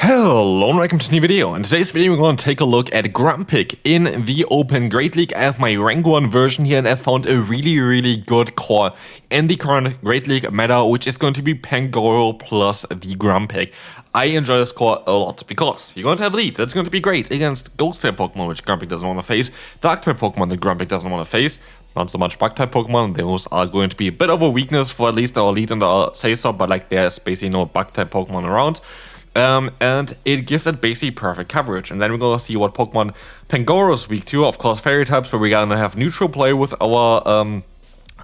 Hello and welcome to a new video. In today's video we're going to take a look at Grumpig in the Open Great League. I have my rank 1 version here and I found a really good core in the current Great League meta, which is going to be Pangoro plus the Grumpig. I enjoy this core a lot because you're going to have a lead that's going to be great against Ghost type Pokemon, which Grumpig doesn't want to face, Dark type Pokemon that Grumpig doesn't want to face, not so much Bug type Pokemon. Those are going to be a bit of a weakness for at least our lead and our say-so, but like there's basically no Bug type Pokemon around. And it gives it basically perfect coverage. And then we're gonna see what Pokemon Pangoro's weak to. Of course, fairy types, where we're gonna have neutral play with our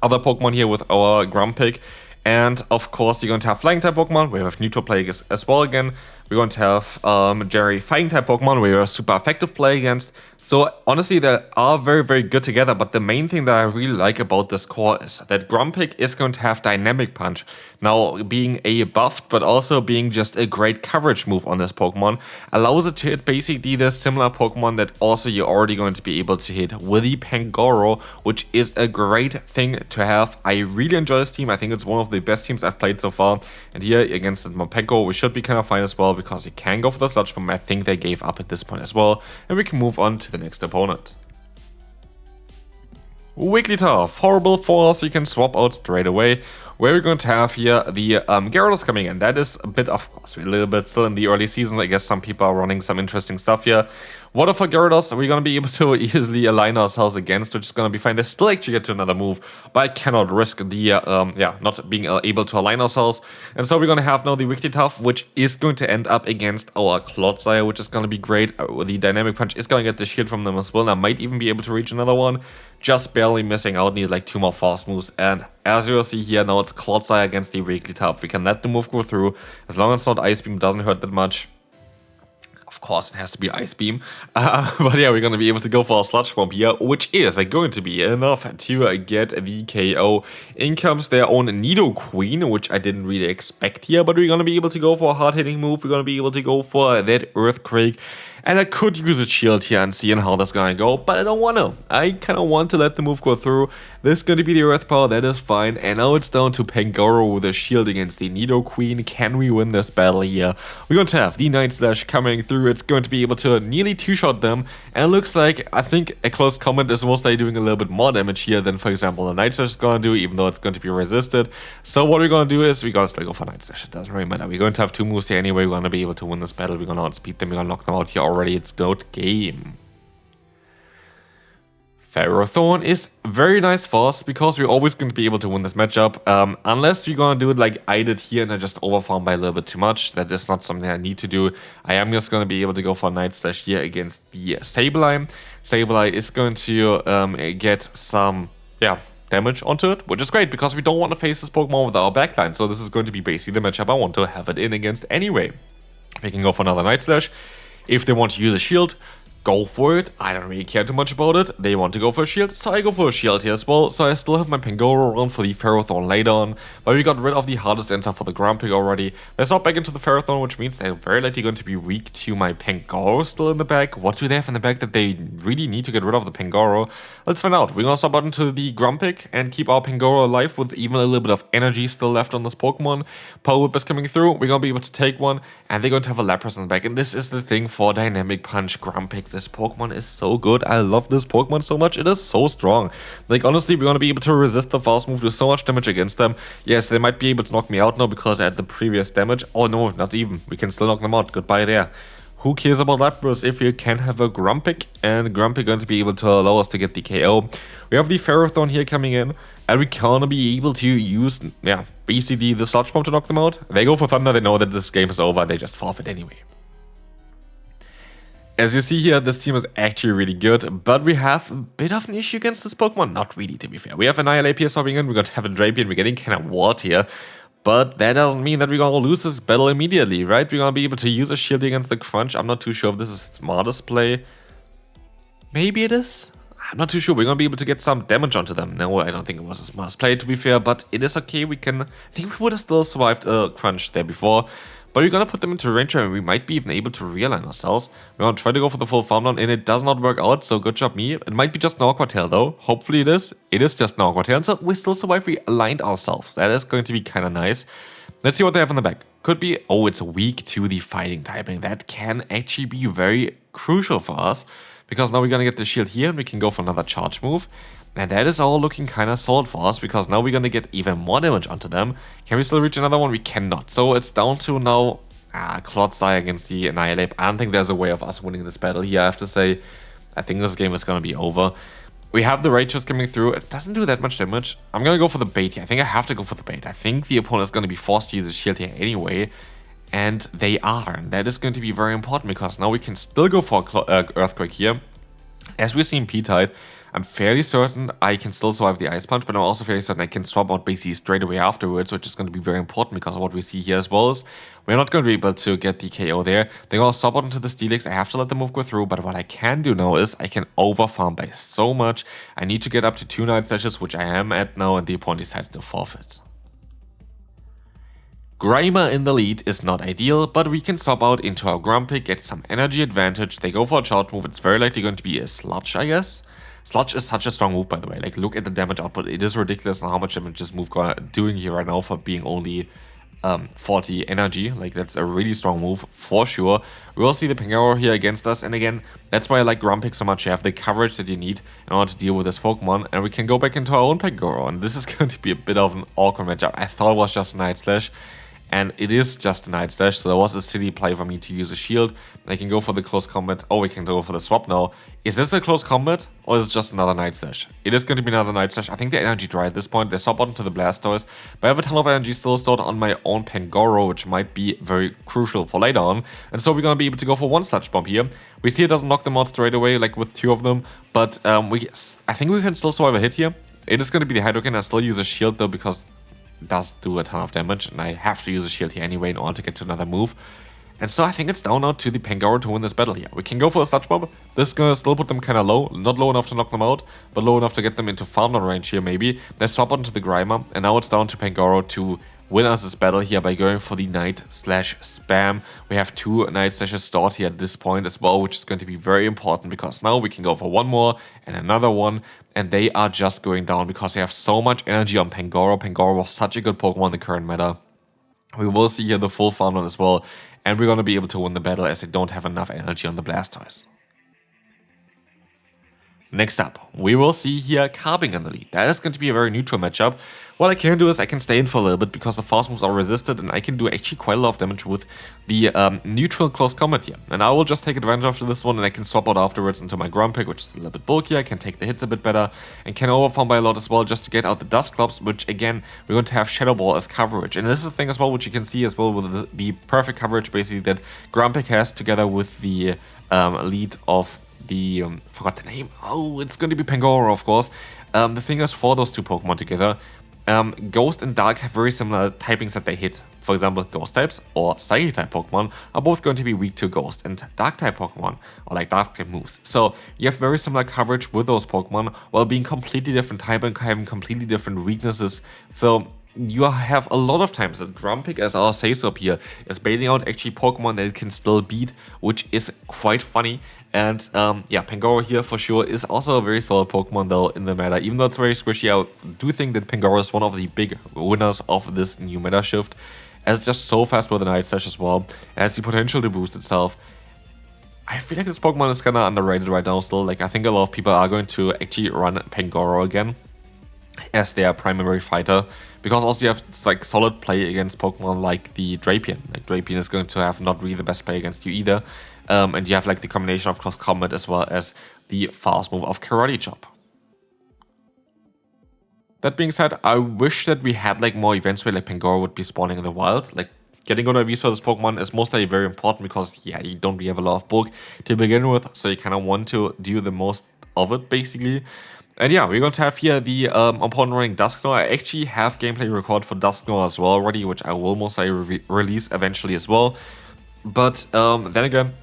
other Pokemon here with our Grumpig. And of course, you're going to have flying type Pokemon, we have neutral play as well again. We're going to have Jerry fighting type Pokemon, where you're a super effective play against. So honestly, they are very good together. But the main thing that I really like about this core is that Grumpig is going to have Dynamic Punch. Now, being a buffed, but also being just a great coverage move on this Pokemon, allows it to hit basically the similar Pokemon that also you're already going to be able to hit with the Pangoro, which is a great thing to have. I really enjoy this team. I think it's one of the best teams I've played so far. And here against the Mopeko, we should be kind of fine as well, because he can go for the Sludge Bomb. I think they gave up at this point as well. And we can move on to the next opponent. Wigglytuff, horrible for us, you can swap out straight away. Where we're going to have here the Gyarados coming in. That is a bit, of course, we're a little bit still in the early season. I guess some people are running some interesting stuff here. What if for Gyarados we're going to be able to easily align ourselves against, which is going to be fine. They still actually get to another move, but I cannot risk the, not being able to align ourselves. And so we're going to have now the Wigglytuff, which is going to end up against our Clodsire, which is going to be great. The Dynamic Punch is going to get the shield from them as well, and I might even be able to reach another one. Just barely missing out, need like 2 more fast moves, and as you will see here, now it's Clodsire against the Wigglytuff. We can let the move go through, as long as it's not Ice Beam, doesn't hurt that much. Of course, it has to be Ice Beam, but yeah, we're going to be able to go for a Sludge Bomb here, which is going to be enough to get the KO. In comes their own Nidoqueen, which I didn't really expect here, but we're going to be able to go for a hard-hitting move, we're going to be able to go for that Earthquake, and I could use a shield here and see how that's going to go, but I don't want to. I kind of want to let the move go through. This is going to be the Earth Power, that is fine, and now it's down to Pangoro with a shield against the Nidoqueen. Can we win this battle here? We're going to have the Night Slash coming through. It's going to be able to nearly 2-shot them, and it looks like, I think a close comment is mostly doing a little bit more damage here than, for example, the Night Slash is going to do, even though it's going to be resisted. So what we're going to do is, we're going to still go for Night Slash, it doesn't really matter. We're going to have 2 moves here anyway, we're going to be able to win this battle, we're going to outspeed them, we're going to knock them out here already, it's goat game. Ferrothorn is very nice for us, because we're always going to be able to win this matchup, unless we're going to do it like I did here and I just overfarm by a little bit too much. That is not something I need to do. I am just going to be able to go for Night Slash here against the Sableye. Sableye is going to get some, damage onto it, which is great, because we don't want to face this Pokemon with our backline, so this is going to be basically the matchup I want to have it in against anyway. We can go for another Night Slash. If they want to use a shield, go for it. I don't really care too much about it. They want to go for a shield, so I go for a shield here as well. So I still have my Pangoro around for the Ferrothorn later on, but we got rid of the hardest answer for the Grumpig already. They swap back into the Ferrothorn, which means they're very likely going to be weak to my Pangoro still in the back. What do they have in the back that they really need to get rid of the Pangoro? Let's find out. We're gonna swap out into the Grumpig and keep our Pangoro alive with even a little bit of energy still left on this Pokemon. Power Whip is coming through. We're gonna be able to take one, and they're going to have a Lapras in the back. And this is the thing for Dynamic Punch Grumpig. This Pokemon is so good. I love this Pokemon so much. It is so strong. Like, honestly, we're going to be able to resist the fast move, do so much damage against them. Yes, they might be able to knock me out now because I had the previous damage. Oh no, not even. We can still knock them out. Goodbye there. Who cares about Lapras if you can have a Grumpig, and Grumpig going to be able to allow us to get the KO. We have the Ferrothorn here coming in, and we're gonna be able to use, basically the Sludge Bomb to knock them out. They go for Thunder, they know that this game is over, they just forfeit anyway. As you see here, this team is actually really good, but we have a bit of an issue against this Pokemon. Not really, to be fair. We have Annihilate PS swapping in, we're going to have a Drapion, we're getting kind of ward here, but that doesn't mean that we're going to lose this battle immediately, right? We're going to be able to use a shield against the Crunch. I'm not too sure if this is smartest play. Maybe it is? I'm not too sure. We're going to be able to get some damage onto them. No, I don't think it was a smartest play, to be fair, but it is okay. We can... I think we would have still survived a Crunch there before. But we're gonna put them into Ranger, and we might be even able to realign ourselves. We're gonna try to go for the full farm down, and it does not work out, so good job me. It might be just an Aqua Tail though. Hopefully it is. It is just an Aqua Tail, so we still survive. We aligned ourselves. That is going to be kind of nice. Let's see what they have in the back. could be, oh, it's weak to the fighting typing. That can actually be very crucial for us, because now we're gonna get the shield here and we can go for another charge move. And that is all looking kind of solid for us, because now we're gonna get even more damage onto them. Can we still reach another one? We cannot. So it's down to now Clodsire against the Annihilate. I don't think there's a way of us winning this battle here, I have to say. I think this game is gonna be over. We have the Ragers coming through. It doesn't do that much damage. I'm gonna go for the bait here. I think I have to go for the bait. I think the opponent is gonna be forced to use a shield here anyway. And they are. And that is going to be very important, because now we can still go for Earthquake here. As we see in P-Tide, I'm fairly certain I can still survive the Ice Punch, but I'm also fairly certain I can swap out basically straight away afterwards, which is going to be very important, because of what we see here as well is we're not going to be able to get the KO there. They're going to swap out into the Steelix. I have to let the move go through, but what I can do now is I can overfarm by so much. I need to get up to 2 Night Slashes, which I am at now, and the opponent decides to forfeit. Grimer in the lead is not ideal, but we can swap out into our Grumpig, get some energy advantage. They go for a charge move. It's very likely going to be a Sludge, I guess. Sludge is such a strong move, by the way. Like, look at the damage output. It is ridiculous on how much damage this move doing here right now for being only 40 energy. Like, that's a really strong move for sure. We will see the Pangoro here against us, and again, that's why I like Grumpig so much. You have the coverage that you need in order to deal with this Pokemon, and we can go back into our own Pangoro, and this is going to be a bit of an awkward matchup. I thought it was just a Night Slash, and it is just a Night Slash, so there was a silly play for me to use a shield. I can go for the close combat. Oh, we can go for the swap now. Is this a close combat, or is it just another Night Slash? It is going to be another Night Slash. I think the energy dry at this point. They swap out into the Blastoise, but I have a ton of energy still stored on my own Pangoro, which might be very crucial for later on. And so we're going to be able to go for one Sludge Bomb here. We see it doesn't knock them out straight away, like with 2 of them, but I think we can still survive a hit here. It is going to be the Hydrokin. I still use a shield though, because does do a ton of damage, and I have to use a shield here anyway in order to get to another move. And so I think it's down now to the Pangoro to win this battle here. We can go for a Sludge Bomb. This is gonna still put them kind of low. Not low enough to knock them out, but low enough to get them into farm down range here maybe. They swap onto the Grimer, and now it's down to Pangoro to win us this battle here by going for the Night Slash spam. We have 2 Night Slashes stored here at this point as well, which is going to be very important, because now we can go for one more and another one, and they are just going down because they have so much energy on Pangoro. Pangoro was such a good Pokemon in the current meta. We will see here the full farm run as well, and we're going to be able to win the battle as they don't have enough energy on the Blastoise. Next up, we will see here Carbink in the lead. That is going to be a very neutral matchup. What I can do is I can stay in for a little bit, because the fast moves are resisted, and I can do actually quite a lot of damage with the neutral close combat here. And I will just take advantage of this one, and I can swap out afterwards into my Grumpig, which is a little bit bulkier. I can take the hits a bit better, and can overfarm by a lot as well, just to get out the Dusclops, which again, we're going to have Shadow Ball as coverage. And this is the thing as well, which you can see as well with the perfect coverage basically that Grumpig has together with the lead of the, forgot the name, oh, it's going to be Pangoro, of course. The thing is, for those 2 Pokemon together, Ghost and Dark have very similar typings that they hit. For example, Ghost types or Psychic type Pokemon are both going to be weak to Ghost and Dark type Pokemon, or like Dark type moves. So you have very similar coverage with those Pokemon, while being completely different type and having completely different weaknesses. So you have a lot of times that Grumpig, as our say-so here, is baiting out actually Pokemon that it can still beat, which is quite funny. And yeah, Pangoro here for sure is also a very solid Pokemon though in the meta. Even though it's very squishy, I do think that Pangoro is one of the big winners of this new meta shift, as it's just so fast with the Night Slash as well. It has the potential to boost itself. I feel like this Pokemon is kind of underrated right now still. Like, I think a lot of people are going to actually run Pangoro again as their primary fighter, because also you have like solid play against Pokemon like the Drapion. Like, Drapion is going to have not really the best play against you either, and you have like the combination of close combat as well as the fast move of Karate Chop. That being said, I wish that we had like more events where like Pangoro would be spawning in the wild. Like, getting good IVs for this Pokemon is most likely very important, because yeah, you don't really have a lot of bulk to begin with, so you kind of want to do the most of it basically. And yeah, we're going to have here the opponent running Dusclops. I actually have gameplay recorded for Dusclops as well already, which I will most likely release eventually as well. But then again,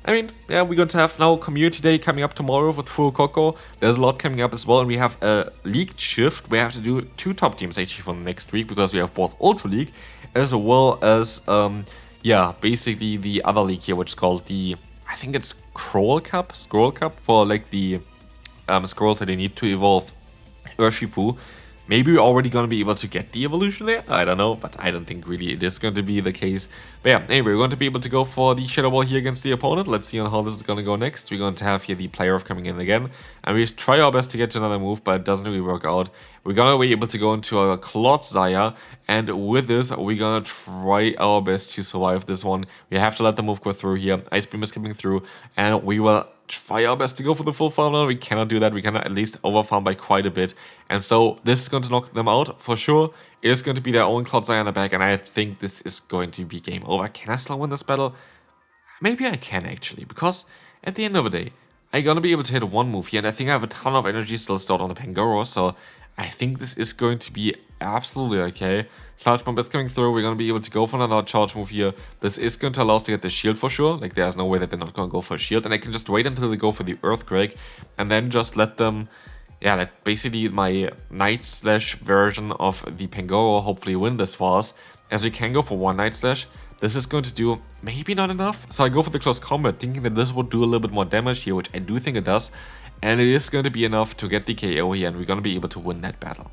I mean, yeah, we're going to have now Community Day coming up tomorrow with Full Coco. There's a lot coming up as well, and we have a League shift. We have to do 2 top teams actually for the next week, because we have both Ultra League as well as, yeah, basically the other league here, which is called the, I think it's Scroll Cup for like the scrolls that they need to evolve Urshifu. Maybe we're already going to be able to get the evolution there. I don't know, but I don't think really it is going to be the case. But yeah, anyway, we're going to be able to go for the Shadow Ball here against the opponent. Let's see on how this is going to go next. We're going to have here the player of coming in again. And we try our best to get to another move, but it doesn't really work out. We're going to be able to go into a Clodsire. And with this, we're going to try our best to survive this one. We have to let the move go through here. Ice Beam is coming through. And we will try our best to go for the full farm now. We cannot do that. We cannot at least overfarm by quite a bit. And so this is going to knock them out for sure. It is going to be their own Clodsire in the back. And I think this is going to be game over. Can I still win this battle? Maybe I can actually. Because at the end of the day, I'm going to be able to hit one move here. And I think I have a ton of energy still stored on the Pangoro. So I think this is going to be absolutely okay. Sludge Bomb is coming through. We're going to be able to go for another charge move here. This is going to allow us to get the shield for sure. Like, there's no way that they're not going to go for a shield. And I can just wait until they go for the Earthquake. And then just let them... Yeah, let basically my Night Slash version of the Pangoro hopefully win this for us. As we can go for one Night Slash. This is going to do maybe not enough. So I go for the Close Combat, thinking that this would do a little bit more damage here, which I do think it does. And it is going to be enough to get the KO here, and we're going to be able to win that battle.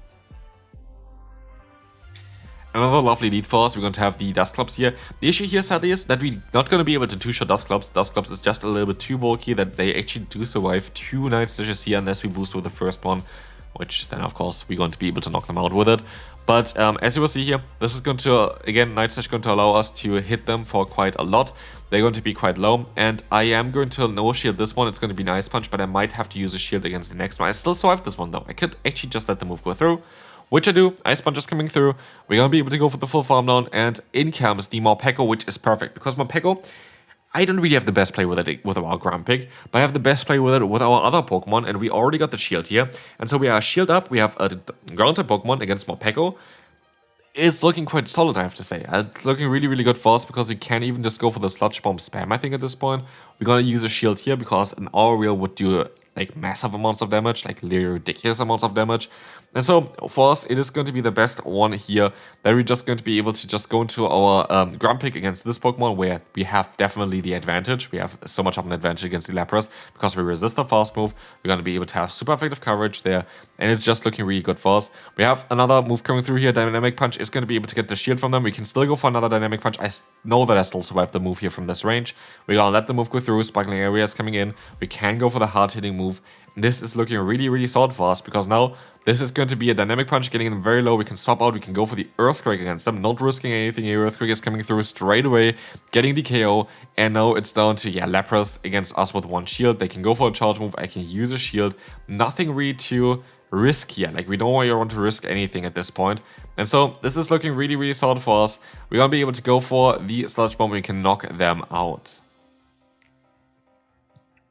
Another lovely lead for us, we're going to have the Dusclops here. The issue here, sadly, is that we're not going to be able to two-shot Dusclops. Dusclops is just a little bit too bulky that they actually do survive 2 Night Slashes here unless we boost with the first one. Which then, of course, we're going to be able to knock them out with it. But as you will see here, this is going to, again, Night Slash going to allow us to hit them for quite a lot. They're going to be quite low. And I am going to no-shield this one. It's going to be an Ice Punch, but I might have to use a shield against the next one. I still survived this one, though. I could actually just let the move go through. Which I do. Ice Punch is coming through. We're going to be able to go for the full farm down. And in comes the Morpeko, which is perfect. Because Morpeko, I don't really have the best play with it with our Grumpig, but I have the best play with it with our other Pokemon, and we already got the shield here. And so we are shield up, we have a ground-type Pokemon against Morpeko. It's looking quite solid, I have to say. It's looking really, really good for us because we can't even just go for the Sludge Bomb spam, I think, at this point. We're gonna use a shield here because an Aurel would do like massive amounts of damage, like ridiculous amounts of damage. And so for us, it is going to be the best one here that we're just going to be able to just go into our Grumpig against this Pokemon where we have definitely the advantage. We have so much of an advantage against the Lapras because we resist the fast move. We're going to be able to have super effective coverage there, and it's just looking really good for us. We have another move coming through here. Dynamic Punch is going to be able to get the shield from them. We can still go for another Dynamic Punch. I know that I still survived the move here from this range. We're going to let the move go through. Sparkling Area is coming in. We can go for the hard-hitting move. This is looking really, really solid for us because now this is going to be a Dynamic Punch, getting them very low. We can swap out, we can go for the Earthquake against them, not risking anything. Earthquake is coming through straight away, getting the KO, and now it's down to, yeah, Lapras against us with one shield. They can go for a charge move, I can use a shield. Nothing really to risk here, like we don't really want to risk anything at this point. And so this is looking really, really solid for us. We're going to be able to go for the Sludge Bomb, we can knock them out.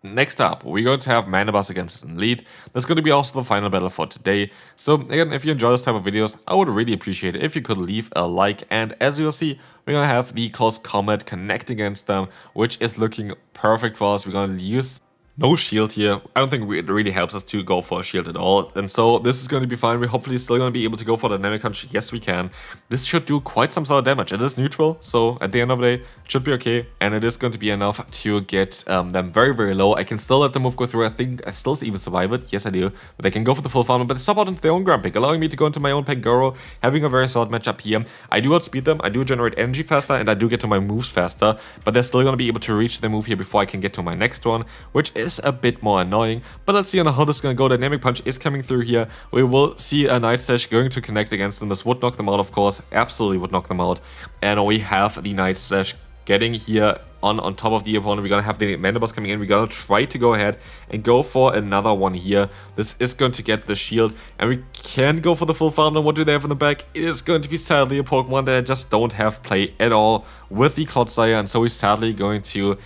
Next up, we're going to have Manabus against an Elite. That's going to be also the final battle for today. So again, if you enjoy this type of videos, I would really appreciate it if you could leave a like. And as you'll see, we're going to have the Close Combat connect against them, which is looking perfect for us. We're going to use no shield here. I don't think it really helps us to go for a shield at all. And so this is going to be fine. We're hopefully still going to be able to go for the Dynamic Punch. Yes, we can. This should do quite some solid damage. It is neutral, so at the end of the day, it should be okay. And it is going to be enough to get them very, very low. I can still let the move go through. I think I still even survive it. Yes, I do. But they can go for the full farm, but they stop out into their own Grumpig, allowing me to go into my own Pangoro, having a very solid matchup here. I do outspeed them. I do generate energy faster, and I do get to my moves faster. But they're still going to be able to reach the move here before I can get to my next one, which is a bit more annoying, but let's see on how this is going to go. Dynamic Punch is coming through here. We will see a Night Slash going to connect against them. This would knock them out, of course. Absolutely would knock them out. And we have the Night Slash getting here on top of the opponent. We're going to have the Manabus coming in. We're going to try to go ahead and go for another one here. This is going to get the shield, and we can go for the full farm. Now, what do they have in the back? It is going to be sadly a Pokemon that I just don't have play at all with the Clodsire, and so we're sadly going to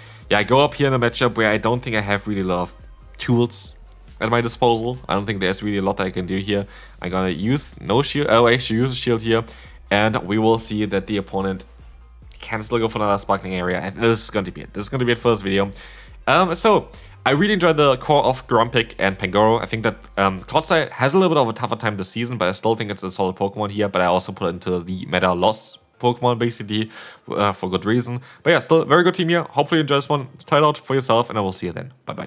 go up here in a matchup where I don't think I have really a lot of tools at my disposal. I don't think there's really a lot that I can do here. I'm gonna use no shield. I'll actually use a shield here, and we will see that the opponent can still go for another Sparkling Area, and this is going to be it. This is going to be it for this video. So I really enjoyed the core of Grumpig and Pangoro. I think that Clodsire has a little bit of a tougher time this season, but I still think it's a solid Pokemon here. But I also put it into the meta loss Pokemon basically for good reason. But yeah, still a very good team here. Hopefully you enjoy this one. Try it out for yourself, and I will see you then. Bye bye.